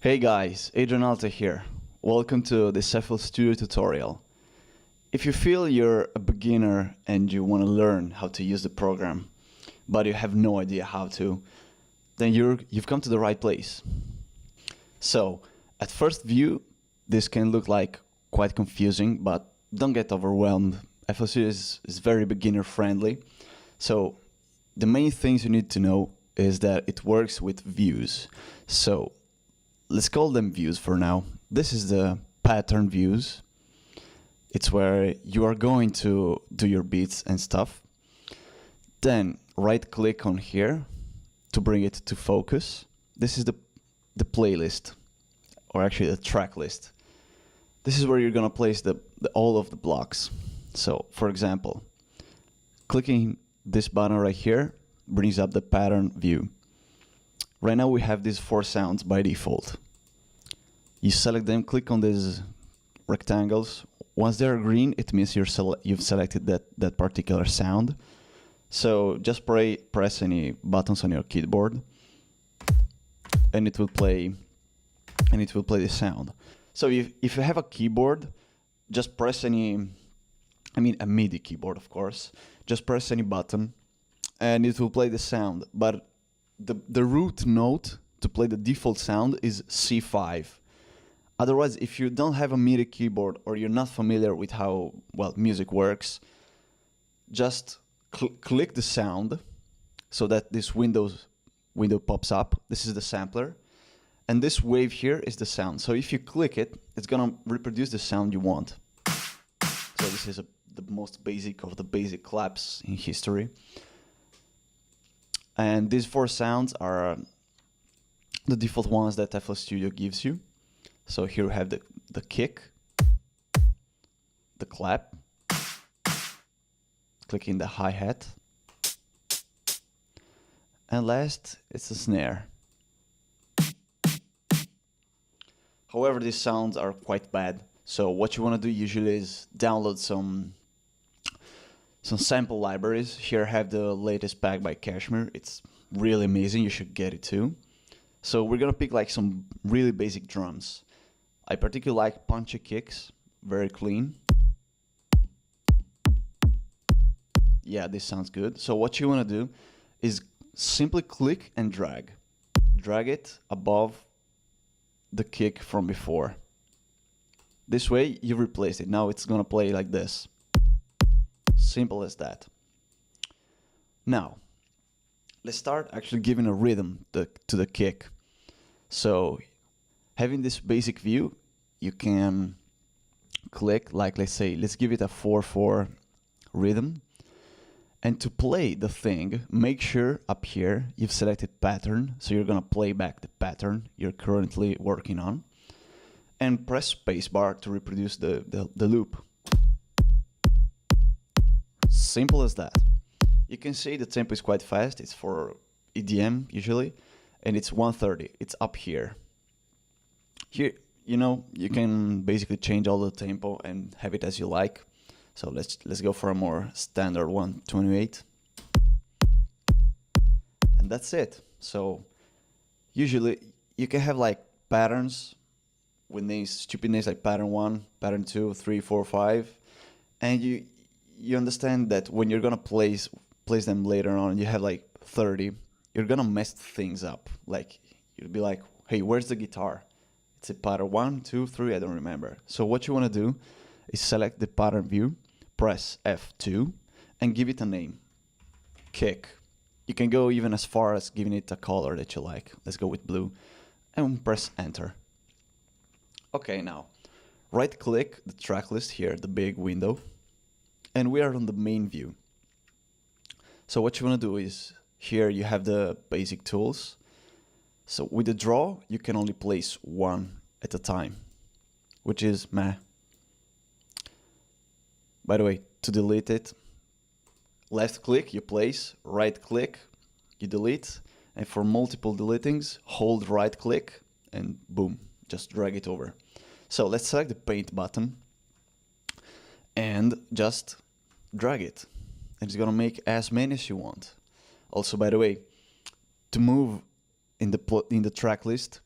Hey guys, Adrian Alta here. Welcome to this FL Studio tutorial. If you feel you're a beginner and you want to learn how to use the program, but you have no idea how to, then you've come to the right place. So, at first view, this can look like quite confusing, but don't get overwhelmed. FL Studio is very beginner friendly. So, the main things you need to know is that it works with views. So, let's call them views for now. This is the pattern views. It's where you are going to do your beats and stuff. Then right click on here to bring it to focus. This is the playlist, or actually the track list. This is where you're gonna place all of the blocks. So for example, clicking this button right here brings up the pattern view. Right now we have these 4 sounds by default. You select them, click on these rectangles. Once they're green, it means you've selected that particular sound. So just press any buttons on your keyboard, and it will play the sound. So if you have a keyboard, just press any, a MIDI keyboard of course, just press any button and it will play the sound. But the root note to play the default sound is C5. Otherwise, if you don't have a MIDI keyboard or you're not familiar with how music works, just click the sound so that this window pops up. This is the sampler, and this wave here is the sound. So if you click it, it's gonna reproduce the sound you want. So this is the most basic of the basic claps in history. And these 4 sounds are the default ones that FL Studio gives you. So here we have the kick, the clap, clicking the hi-hat, and last it's the snare. However, these sounds are quite bad, so what you want to do usually is download some sample libraries. Here I have the latest pack by Cashmere. It's really amazing, you should get it too. So we're gonna pick like some really basic drums. I particularly like punchy kicks, very clean. Yeah, this sounds good. So what you want to do is simply click and drag. Drag it above the kick from before. This way you replace it. Now it's gonna play like this. Simple as that. Now, let's start actually giving a rhythm to the kick. So, having this basic view, you can click, like let's give it a 4/4 rhythm. And to play the thing, make sure up here you've selected pattern, so you're gonna play back the pattern you're currently working on. And press spacebar to reproduce the loop. Simple as that. You can see the tempo is quite fast, it's for EDM usually, and it's 130, it's up here. Here, you can basically change all the tempo and have it as you like. So let's go for a more standard 128. And that's it. So usually you can have like patterns with names, stupid names like pattern 1, pattern 2, 3, 4, 5. And you understand that when you're gonna place them later on, you have like 30, you're gonna mess things up. Like you'll be like, hey, where's the guitar? It's a pattern 1, 2, 3, I don't remember. So what you wanna do is select the pattern view, press F2, and give it a name, kick. You can go even as far as giving it a color that you like. Let's go with blue, and press enter. Okay, now, right click the track list here, the big window, and we are on the main view. So what you want to do is, here you have the basic tools. So with the draw, you can only place 1 at a time, which is meh. By the way, to delete it, left click, you place, right click, you delete, and for multiple deletings, hold right click, and boom, just drag it over. So let's select the paint button, and just drag it. And it's gonna make as many as you want. Also, by the way, to move in the track list,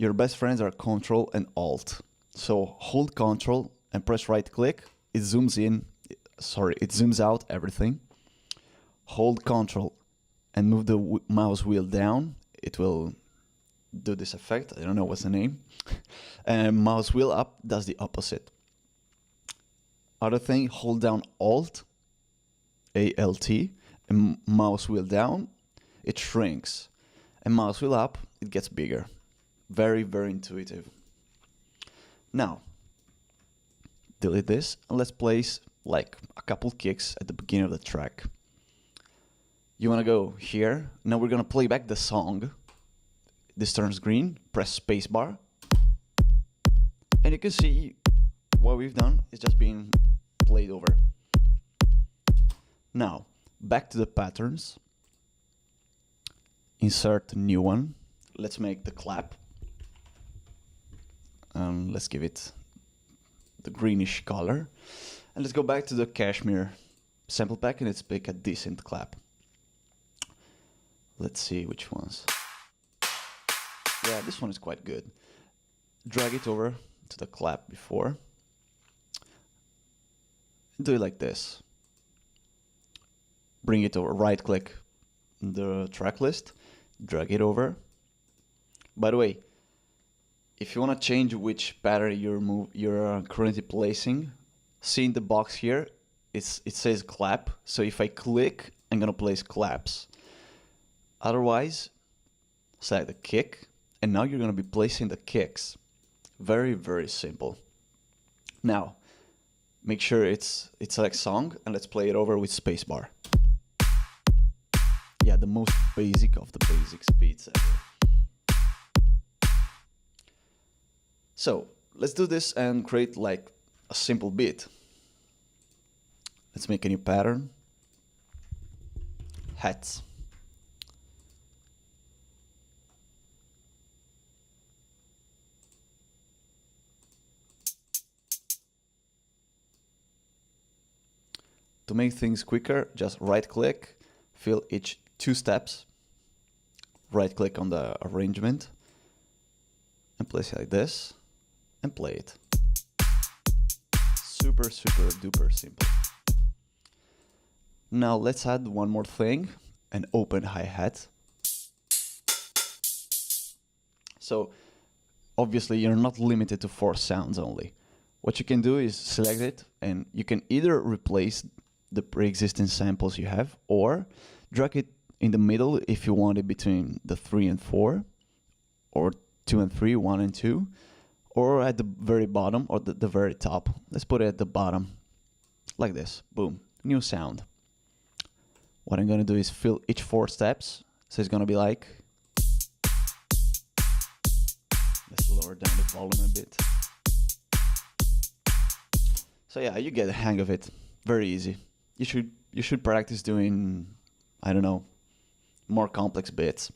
your best friends are Control and Alt. So hold Control and press right click. It zooms in. Sorry, it zooms out everything. Hold Control and move the mouse wheel down. It will do this effect. I don't know what's the name. And mouse wheel up does the opposite. Other thing, hold down Alt, A-L-T, and mouse wheel down, it shrinks. And mouse wheel up, it gets bigger. Very, very intuitive. Now, delete this and let's place like a couple kicks at the beginning of the track. You want to go here. Now we're going to play back the song. This turns green. Press spacebar. And you can see what we've done is just being played over. Now, back to the patterns. Insert a new one. Let's make the clap. Let's give it the greenish color. And let's go back to the Cashmere sample pack and let's pick a decent clap. Let's see which ones. Yeah, this one is quite good. Drag it over to the clap before. Do it like this. Bring it over, right click the track list, drag it over. By the way, if you want to change which pattern you're currently placing, see in the box here, it says clap. So if I click, I'm going to place claps. Otherwise, select the kick, and now you're going to be placing the kicks. Very, very simple. Now, make sure it's select song, and let's play it over with spacebar. Yeah, the most basic of the basic speeds ever. So, let's do this and create like a simple beat. Let's make a new pattern. Hats. To make things quicker, just right click, fill each 2 steps, right click on the arrangement, and place it like this, and play it. Super, super duper simple. Now let's add one more thing, an open hi-hat. So obviously you're not limited to 4 sounds only. What you can do is select it, and you can either replace the pre-existing samples you have, or drag it in the middle if you want it between the 3 and 4, or 2 and 3, 1 and 2, or at the very bottom or the very top. Let's put it at the bottom, like this. Boom, new sound. What I'm gonna do is fill each 4 steps, so it's gonna be like. Let's lower down the volume a bit. So yeah, you get the hang of it. Very easy. You should practice doing, I don't know, more complex bits.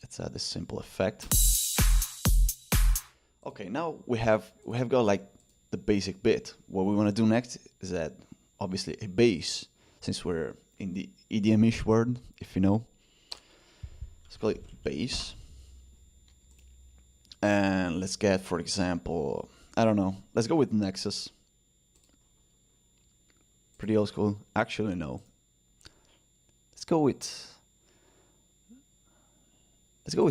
Let's add this simple effect. Okay, now we have got like the basic bit. What we want to do next is add obviously a bass, since we're in the EDM-ish world, if you know. Let's call it bass. And let's get, for example, I don't know, let's go with Nexus. Pretty old school. Actually, no. Let's go with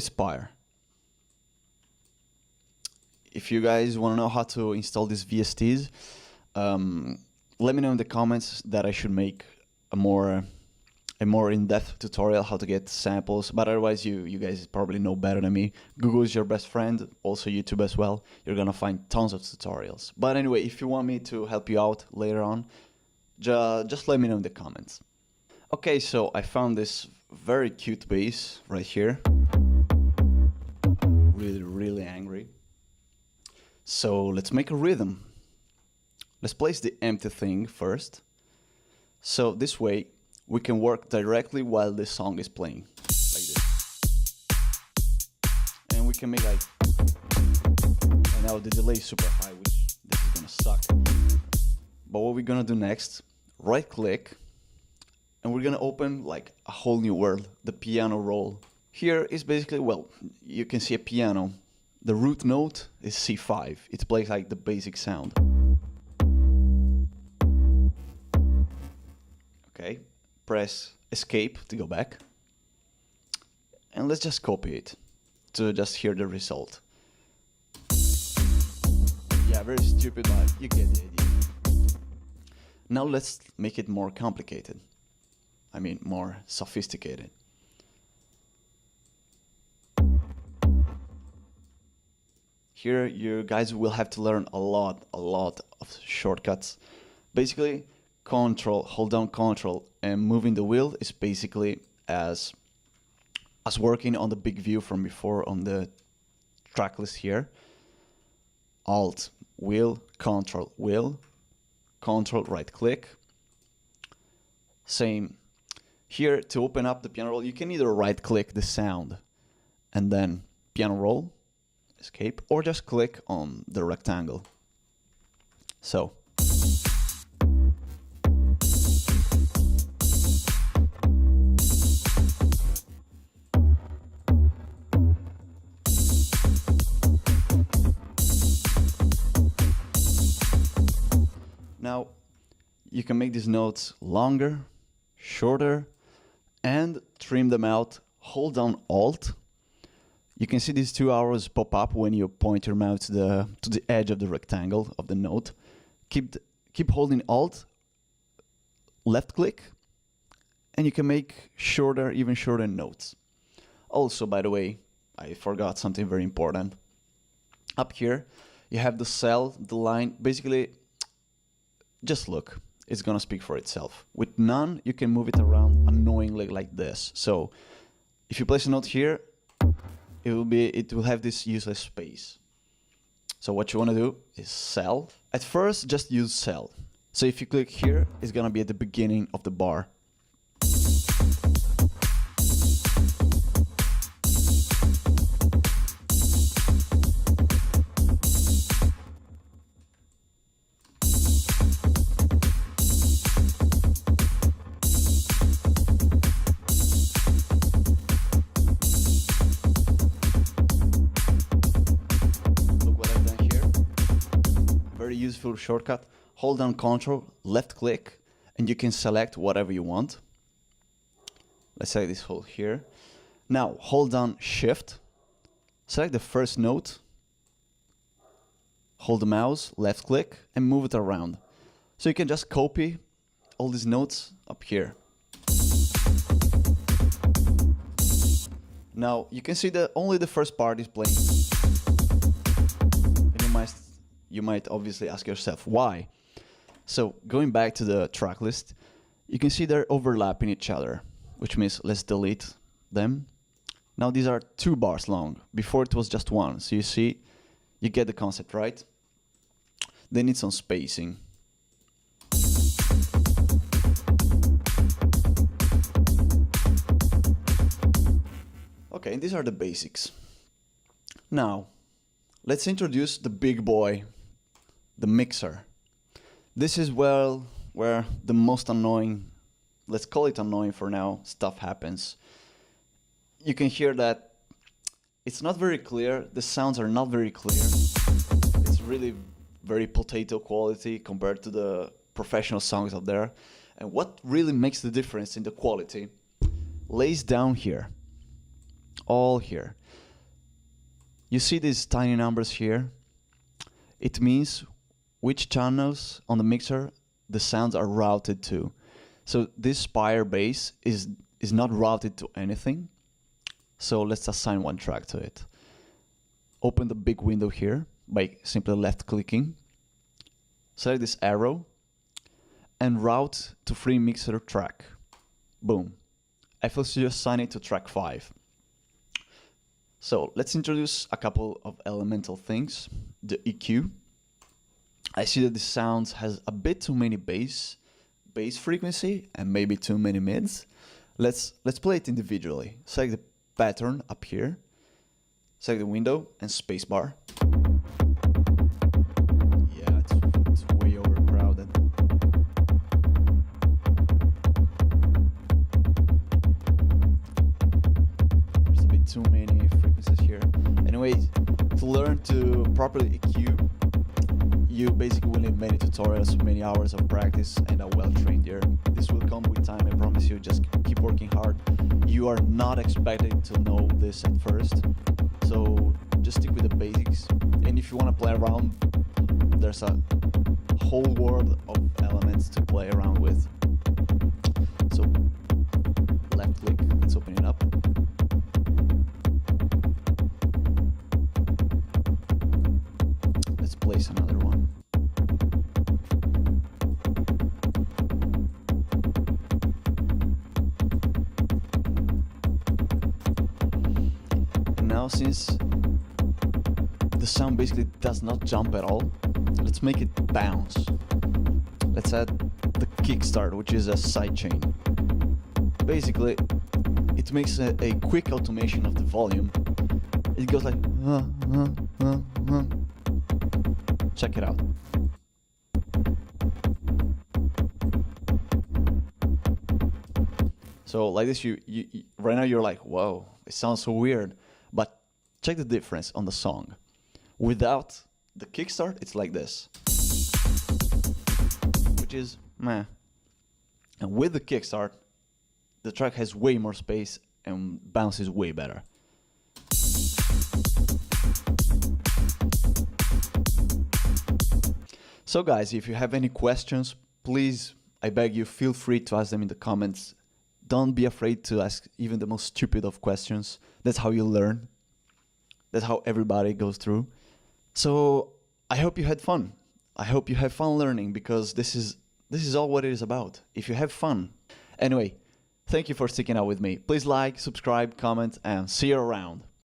Spire. If you guys want to know how to install these VSTs, let me know in the comments that I should make a more in-depth tutorial how to get samples, but otherwise you guys probably know better than me. Google is your best friend, also YouTube as well. You're gonna find tons of tutorials. But anyway, if you want me to help you out later on, just let me know in the comments. Okay, so I found this very cute bass right here. Really, really angry. So let's make a rhythm. Let's place the empty thing first. So this way, we can work directly while the song is playing, like this. And we can make like, and now the delay is super high, which this is gonna suck. But what we're gonna do next, right click, and we're gonna open like a whole new world, the piano roll. Here is basically, well, you can see a piano. The root note is C5. It plays like the basic sound. Okay, press escape to go back. And let's just copy it to just hear the result. Yeah, very stupid, but you get the idea. Now let's make it more complicated. I mean, more sophisticated. Here, you guys will have to learn a lot of shortcuts. Basically, hold down Control, and moving the wheel is basically as working on the big view from before on the track list here. Alt, wheel, Control, right click. Same. Here, to open up the piano roll, you can either right click the sound and then piano roll, escape, or just click on the rectangle. So. Now, you can make these notes longer, shorter, and trim them out. Hold down Alt. You can see these 2 arrows pop up when you point your mouse to the edge of the rectangle of the note. Keep holding Alt, left click, and you can make shorter, even shorter notes. Also, by the way, I forgot something very important. Up here, you have the cell, the line. Basically, just look. It's gonna speak for itself. With none, you can move it around annoyingly like this. So, if you place a note here, it will have this useless space. So what you want to do is cell. At first, just use cell. So if you click here, it's gonna be at the beginning of the bar. Useful shortcut. Hold down Control, left click, and you can select whatever you want. Let's say this whole here. Now hold down Shift, select the first note, hold the mouse, left click, and move it around. So you can just copy all these notes up here. Now you can see that only the first part is playing. And you might obviously ask yourself why. So going back to the track list, you can see they're overlapping each other, which means let's delete them. Now these are 2 bars long. Before it was just 1. So you see, you get the concept, right? They need some spacing. Okay, these are the basics. Now, let's introduce the big boy, the mixer. This is where the most annoying, let's call it annoying for now, stuff happens. You can hear that it's not very clear, the sounds are not very clear. It's really very potato quality compared to the professional songs out there. And what really makes the difference in the quality lays down here, all here. You see these tiny numbers here? It means which channels on the mixer the sounds are routed to. So this Spire bass is not routed to anything. So let's assign one track to it. Open the big window here by simply left clicking. Select this arrow and route to free mixer track. Boom. FL Studio assign it to track 5. So let's introduce a couple of elemental things. The EQ. I see that the sounds has a bit too many bass frequency and maybe too many mids. Let's play it individually. Select the pattern up here. Select the window and spacebar. Yeah, it's way overcrowded. Anyways, to learn to properly EQ, you basically will need many tutorials, many hours of practice, and a well-trained ear. This will come with time, I promise you. Just keep working hard. You are not expected to know this at first, so just stick with the basics. And if you want to play around, there's a whole world of elements to play around with. So left click, let's open it up. Let's place another one. And now, since the sound basically does not jump at all, let's make it bounce. Let's add the kickstart, which is a sidechain. Basically, it makes a quick automation of the volume. It goes like check it out. So like this, you right now you're like, whoa, it sounds so weird. But check the difference on the song. Without the kickstart, it's like this, which is meh. And with the kickstart, the track has way more space and bounces way better. So guys, if you have any questions, please, I beg you, feel free to ask them in the comments. Don't be afraid to ask even the most stupid of questions. That's how you learn. That's how everybody goes through. So I hope you had fun. I hope you have fun learning, because this is all what it is about. If you have fun. Anyway, thank you for sticking out with me. Please like, subscribe, comment, and see you around.